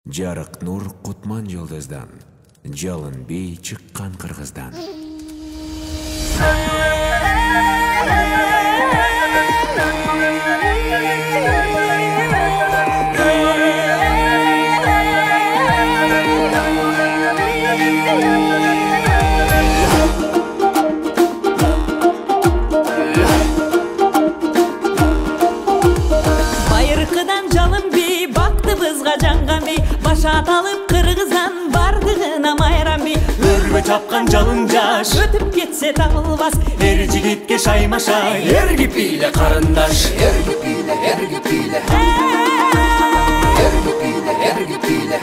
Жарык нур Кутман жылдыздан, жалын бей чыккан кыргыздан. Bayırkıdan жалын бей, бактыбызга жанган бей, баша аталып кыргыздан бардыгына майран бей. Өргө чапкан жалын жаш, Өтүп кетсе табылбас, эр жигитке шаймашай. Эрги пиле карындаш, эрги пиле, эрги пиле, эрги пиле, эрги пиле.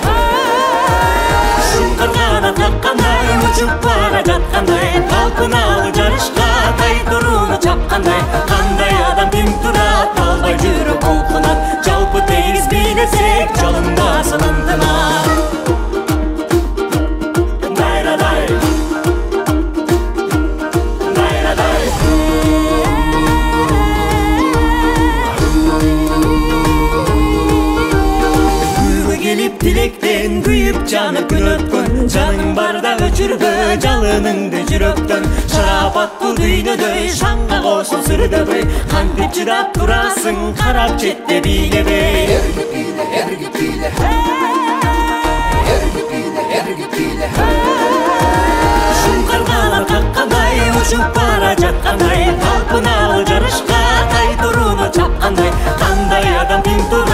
Шыңкырган каккандай, учуп бара жаткандай, талпыналы жарышка тай турууну чапкандай. Кандай адам тим турат, албай жүрөк кулкунат. Жалпы тегиз бийлесек, жалындасын ынтымак. Tilekten kuyup canıp gün ötkün, canın barda öçürgö жалыныңды жүрөктөн. Шарапат бул дүйнөдөй, шаңга кошул сүрдөбөй, кантип чыдап турасың, карап четте бийлебей. Эрги пиле, эрги пиле, эрги пиле, эрги пиле. Шуңкаргалар каккандай, учуп бара жаткандай, талпыналы жарышка тай турууну чапкандай. Кандай адам тим тура